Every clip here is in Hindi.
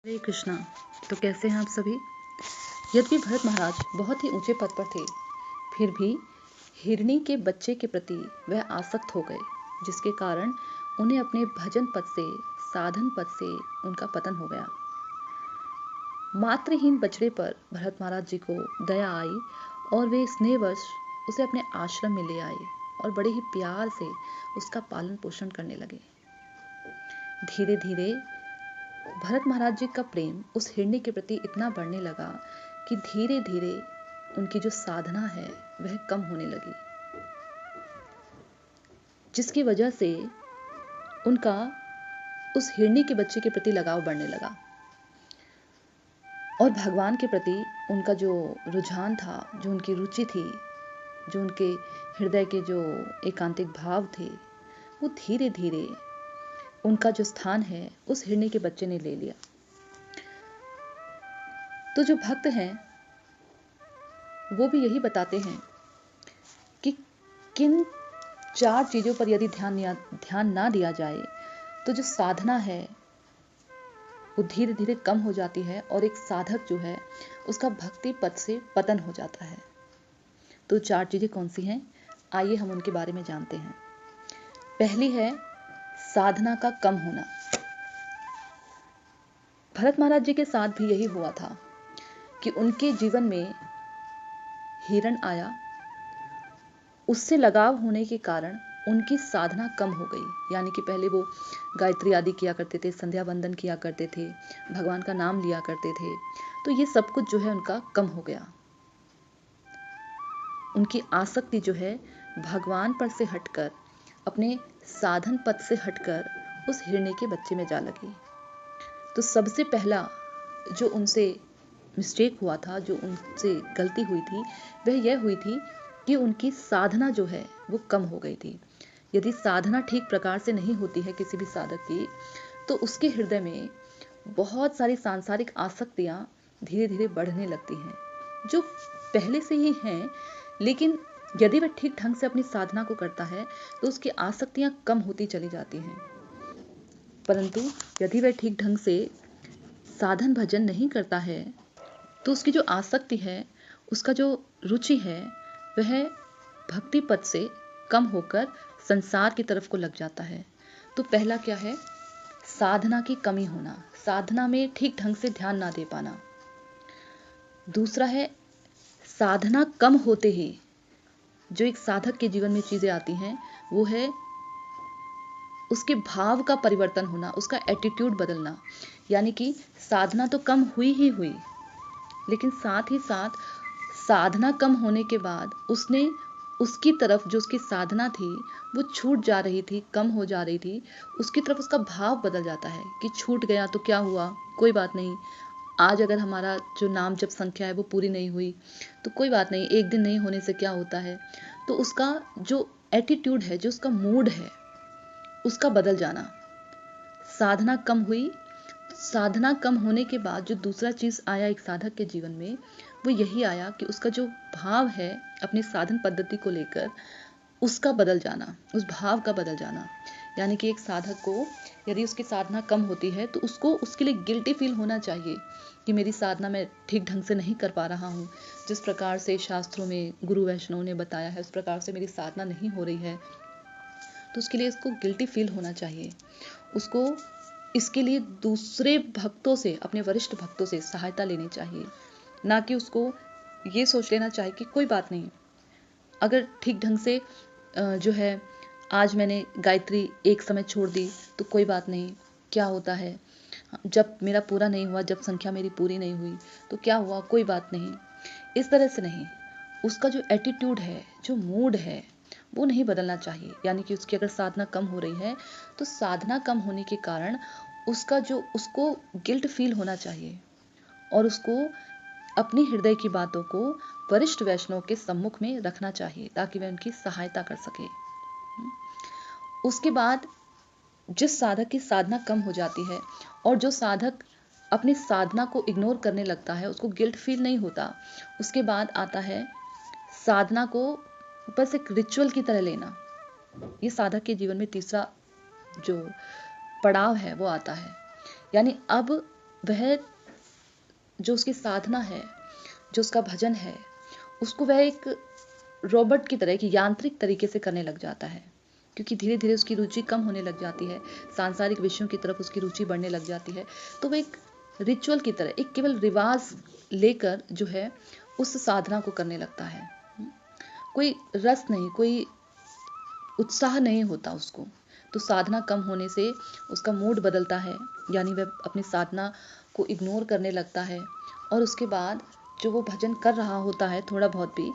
हरे कृष्णा। तो कैसे हैं आप सभी। यद्यपि भरत महाराज बहुत ही ऊंचे पद पर थे, फिर भी हिरणी के बच्चे के प्रति वह आसक्त हो गए, जिसके कारण उन्हें अपने भजन पद से, साधन पद से उनका पतन हो गया। मातृहीन बछड़े पर भरत महाराज जी को दया आई और वे स्नेहवश उसे अपने आश्रम में ले आए और बड़े ही प्यार से उसका पालन पोषण करने लगे। धीरे धीरे भरत महाराज जी का प्रेम उस हिरणी के प्रति इतना बढ़ने लगा कि धीरे धीरे उनकी जो साधना है वह कम होने लगी, जिसकी वजह से उनका उस हिरणी के बच्चे के प्रति लगाव बढ़ने लगा और भगवान के प्रति उनका जो रुझान था, जो उनकी रुचि थी, जो उनके हृदय के जो एकांतिक भाव थे, वो धीरे धीरे उनका जो स्थान है उस हिरणी के बच्चे ने ले लिया। तो जो भक्त हैं वो भी यही बताते हैं कि किन 4 चीजों पर यदि ध्यान ना दिया जाए तो जो साधना है वो धीरे धीरे कम हो जाती है और एक साधक जो है उसका भक्ति पद से पतन हो जाता है। तो 4 चीजें कौन सी हैं, आइए हम उनके बारे में जानते हैं। पहली है साधना का कम होना। भरत महाराज जी के साथ भी यही हुआ था कि उनके जीवन में हिरण आया, उससे लगाव होने के कारण उनकी साधना कम हो गई। यानी कि पहले वो गायत्री आदि किया करते थे, संध्या वंदन किया करते थे, भगवान का नाम लिया करते थे, तो ये सब कुछ जो है उनका कम हो गया। उनकी आसक्ति जो है भगवान पर से हटकर, अपने साधन पद से हटकर उस हिरणी के बच्चे में जा लगी। तो सबसे पहला जो उनसे मिस्टेक हुआ था, जो उनसे गलती हुई थी, वह यह हुई थी कि उनकी साधना जो है वो कम हो गई थी। यदि साधना ठीक प्रकार से नहीं होती है किसी भी साधक की, तो उसके हृदय में बहुत सारी सांसारिक आसक्तियां धीरे धीरे बढ़ने लगती हैं, जो पहले से ही हैं, लेकिन यदि वह ठीक ढंग से अपनी साधना को करता है तो उसकी आसक्तियां कम होती चली जाती हैं। परंतु यदि वह ठीक ढंग से साधन भजन नहीं करता है तो उसकी जो आसक्ति है, उसका जो रुचि है, वह भक्ति पद से कम होकर संसार की तरफ को लग जाता है। तो पहला क्या है, साधना की कमी होना, साधना में ठीक ढंग से ध्यान ना दे पाना। दूसरा है साधना कम होते ही जो एक साधक के जीवन में चीजें आती हैं, वो है उसके भाव का परिवर्तन होना, उसका एटीट्यूड बदलना। यानी कि साधना तो कम हुई ही हुई, लेकिन साथ ही साथ साधना कम होने के बाद उसने उसकी तरफ जो उसकी साधना थी वो छूट जा रही थी, कम हो जा रही थी, उसकी तरफ उसका भाव बदल जाता है कि छूट गया तो क्या हुआ, कोई बात नहीं। आज अगर हमारा जो नाम जप संख्या है वो पूरी नहीं हुई तो कोई बात नहीं, एक दिन नहीं होने से क्या होता है। तो उसका जो एटीट्यूड है, जो उसका मूड है, उसका बदल जाना। साधना कम हुई, साधना कम होने के बाद जो दूसरा चीज आया एक साधक के जीवन में, वो यही आया कि उसका जो भाव है अपनी साधन पद्धति को लेकर, उसका बदल जाना, उस भाव का बदल जाना। यानी कि एक साधक को यदि उसकी साधना कम होती है तो उसको उसके लिए गिल्टी फील होना चाहिए कि मेरी साधना मैं ठीक ढंग से नहीं कर पा रहा हूँ, जिस प्रकार से शास्त्रों में गुरु वैष्णव ने बताया है उस प्रकार से मेरी साधना नहीं हो रही है। तो उसके लिए इसको गिल्टी फील होना चाहिए। उसको इसके लिए दूसरे भक्तों से, अपने वरिष्ठ भक्तों से सहायता लेनी चाहिए, ना कि उसको ये सोच लेना चाहिए कि कोई बात नहीं, अगर ठीक ढंग से जो है आज मैंने गायत्री एक समय छोड़ दी तो कोई बात नहीं, क्या होता है, जब मेरा पूरा नहीं हुआ, जब संख्या मेरी पूरी नहीं हुई तो क्या हुआ, कोई बात नहीं। इस तरह से नहीं, उसका जो एटीट्यूड है, जो मूड है, वो नहीं बदलना चाहिए। यानी कि उसकी अगर साधना कम हो रही है तो साधना कम होने के कारण उसको गिल्ट फील होना चाहिए और उसको अपनी हृदय की बातों को वरिष्ठ वैष्णव के सम्मुख में रखना चाहिए ताकि वह उनकी सहायता कर सके। उसके बाद जिस साधक की साधना कम हो जाती है और जो साधक अपनी साधना को इग्नोर करने लगता है, उसको गिल्ट फील नहीं होता, उसके बाद आता है साधना को बस एक रिचुअल की तरह लेना। ये साधक के जीवन में तीसरा जो पड़ाव है वो आता है। यानी अब वह जो उसकी साधना है, जो उसका भजन है, उसको वह एक रोबोट की तरह, एक यांत्रिक तरीके से करने लग जाता है, क्योंकि धीरे धीरे उसकी रुचि कम होने लग जाती है, सांसारिक विषयों की तरफ उसकी रुचि बढ़ने लग जाती है। तो वह एक रिचुअल की तरह, एक केवल रिवाज लेकर जो है उस साधना को करने लगता है। कोई रस नहीं, कोई उत्साह नहीं होता उसको। तो साधना कम होने से उसका मूड बदलता है, यानी वह अपनी साधना को इग्नोर करने लगता है, और उसके बाद जो वो भजन कर रहा होता है थोड़ा बहुत भी,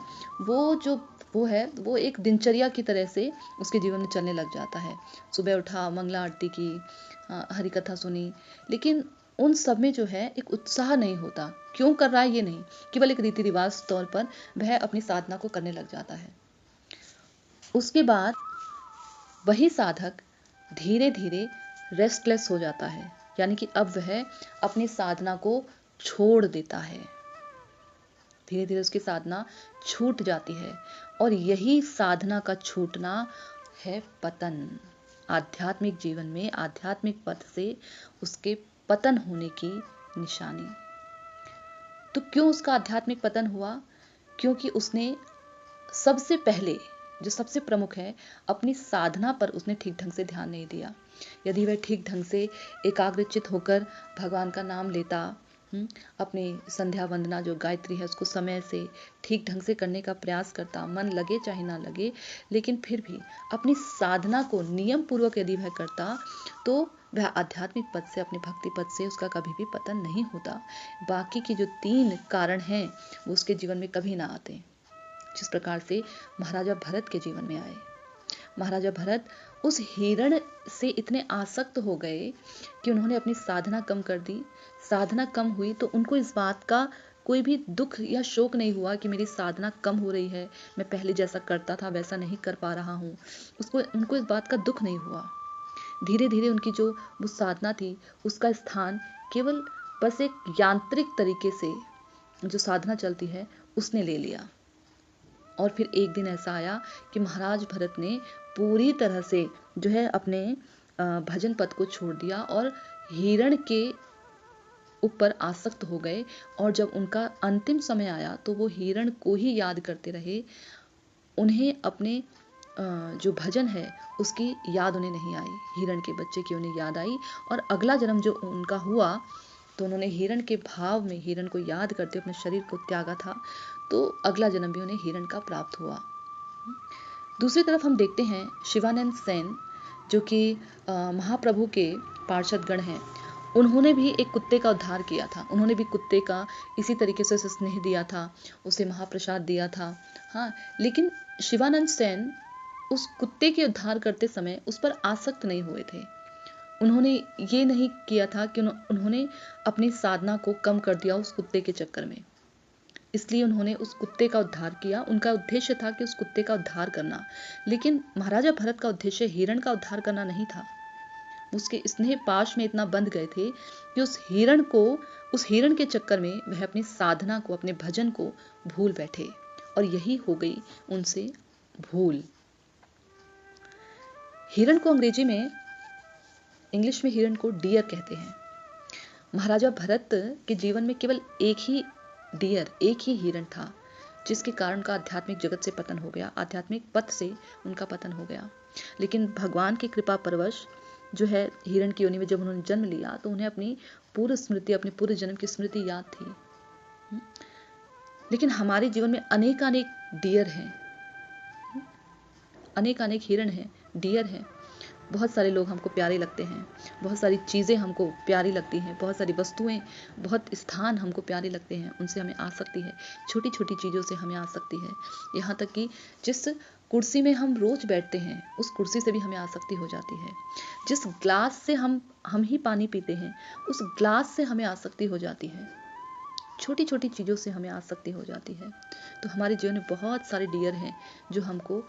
वो एक दिनचर्या की तरह से उसके जीवन में चलने लग जाता है। सुबह उठा, मंगला आरती की, हरि कथा सुनी, लेकिन उन सब में जो है एक उत्साह नहीं होता। क्यों कर रहा है ये नहीं, केवल एक रीति रिवाज तौर पर वह अपनी साधना को करने लग जाता है। उसके बाद वही साधक धीरे धीरे रेस्टलेस हो जाता है, यानी कि अब वह अपनी साधना को छोड़ देता है। धीरे धीरे उसकी साधना छूट जाती है, और यही साधना का छूटना है पतन। आध्यात्मिक जीवन में, आध्यात्मिक पथ से उसके पतन होने की निशानी। तो क्यों उसका आध्यात्मिक पतन हुआ? क्योंकि उसने सबसे पहले, जो सबसे प्रमुख है, अपनी साधना पर उसने ठीक ढंग से ध्यान नहीं दिया। यदि वह ठीक ढंग से एकाग्रचित होकर भगवान का नाम लेता, अपनी संध्या वंदना जो गायत्री है उसको समय से ठीक ढंग से करने का प्रयास करता, मन लगे चाहे ना लगे, लेकिन फिर भी अपनी साधना को नियम पूर्वक यदि वह करता, तो वह आध्यात्मिक पद से, अपने भक्ति पद से उसका कभी भी पतन नहीं होता। बाकी की जो 3 कारण हैं वो उसके जीवन में कभी ना आते, जिस प्रकार से महाराजा भरत के जीवन में आए। महाराजा भरत उस हिरण से इतने आसक्त हो गए कि उन्होंने अपनी साधना कम कर दी। साधना कम हुई तो उनको इस बात का कोई भी दुख या शोक नहीं हुआ कि मेरी साधना कम हो रही है, मैं पहले जैसा करता था वैसा नहीं कर पा रहा हूँ। उनको इस बात का दुख नहीं हुआ। धीरे धीरे उनकी जो वो साधना थी उसका स्थान केवल बस एक यांत्रिक तरीके से जो साधना चलती है उसने ले लिया। और फिर एक दिन ऐसा आया कि महाराज भरत ने पूरी तरह से जो है अपने भजन पद को छोड़ दिया और हिरण के ऊपर आसक्त हो गए। और जब उनका अंतिम समय आया तो वो हिरण को ही याद करते रहे। उन्हें अपने जो भजन है उसकी याद उन्हें नहीं आई, हिरण के बच्चे की उन्हें याद आई। और अगला जन्म जो उनका हुआ तो उन्होंने हिरण के भाव में, हिरण को याद करते अपने शरीर को त्यागा था, तो अगला जन्म भी उन्हें हिरण का प्राप्त हुआ। दूसरी तरफ हम देखते हैं शिवानंद सेन, जो कि महाप्रभु के पार्षद गण हैं। उन्होंने भी एक कुत्ते का उद्धार किया था। उन्होंने भी कुत्ते का इसी तरीके से उसे स्नेह दिया था, उसे महाप्रसाद दिया था। हाँ, लेकिन शिवानंद सेन उस कुत्ते के उद्धार करते समय उस पर आसक्त नहीं हुए थे। उन्होंने ये नहीं किया था कि उन्होंने अपनी साधना को कम कर दिया उस कुत्ते के चक्कर में, इसलिए उन्होंने उस कुत्ते का उद्धार किया। उनका उद्देश्य था कि उस कुत्ते का उद्धार करना, लेकिन महाराजा भरत का उद्देश्य हिरण का उद्धार करना नहीं था। उसके स्नेह पाश में इतना बंध गए थे कि उस हिरण के चक्कर में वह अपनी साधना को, अपने भजन को भूल बैठे, और यही हो गई उनसे भूल। हिरण को इंग्लिश में हिरण को डियर कहते हैं। महाराजा भरत के जीवन में केवल एक ही डियर, एक ही हिरण था, जिसके कारण का आध्यात्मिक जगत से पतन हो गया, आध्यात्मिक पथ से उनका पतन हो गया। लेकिन भगवान की कृपा परवश जो है, हिरण की योनि में जब उन्होंने जन्म लिया तो उन्हें अपनी पूर्व स्मृति, अपने पूर्व जन्म की स्मृति याद थी। लेकिन हमारे जीवन में अनेकानेक डियर हैं, अनेकानेक हिरण हैं, डियर हैं। बहुत सारे लोग हमको प्यारे लगते हैं, बहुत सारी चीज़ें हमको प्यारी लगती हैं, बहुत सारी वस्तुएं, बहुत स्थान हमको प्यारे लगते हैं, उनसे हमें आसक्ति है। छोटी छोटी चीज़ों से हमें आसक्ति है, यहाँ तक कि जिस कुर्सी में हम रोज बैठते हैं उस कुर्सी से भी हमें आसक्ति हो जाती है। जिस ग्लास से हम ही पानी पीते हैं उस ग्लास से हमें आसक्ति हो जाती है। छोटी छोटी चीज़ों से हमें आसक्ति हो जाती है। तो हमारे जीवन में बहुत सारे डियर हैं जो हमको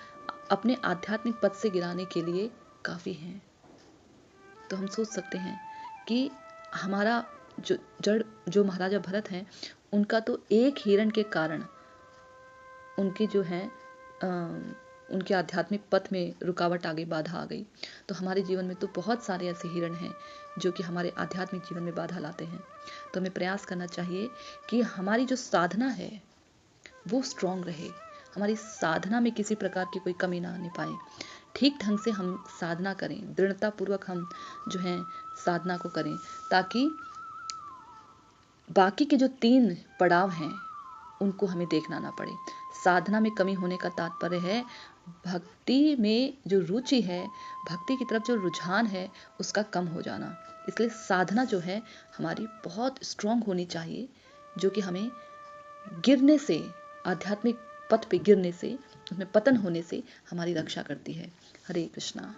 अपने आध्यात्मिक पथ से गिराने के लिए काफ़ी हैं। तो हम सोच सकते हैं कि हमारा जो महाराजा भरत हैं, उनका तो एक हिरण के कारण उनके जो है उनके आध्यात्मिक पथ में रुकावट आ गई, बाधा आ गई। तो हमारे जीवन में तो बहुत सारे ऐसे हिरण हैं जो कि हमारे आध्यात्मिक जीवन में बाधा लाते हैं। तो हमें प्रयास करना चाहिए कि हमारी जो साधना है वो स्ट्रांग रहे, हमारी साधना में किसी प्रकार की कोई कमी ना आने पाए। ठीक ढंग से हम साधना करें, दृढ़तापूर्वक हम जो है साधना को करें, ताकि बाकी के जो 3 पड़ाव हैं उनको हमें देखना ना पड़े। साधना में कमी होने का तात्पर्य है भक्ति में जो रुचि है, भक्ति की तरफ जो रुझान है, उसका कम हो जाना। इसलिए साधना जो है हमारी बहुत स्ट्रांग होनी चाहिए, जो कि हमें गिरने से, आध्यात्मिक पथ पे गिरने से, उसमें पतन होने से हमारी रक्षा करती है। हरे कृष्णा।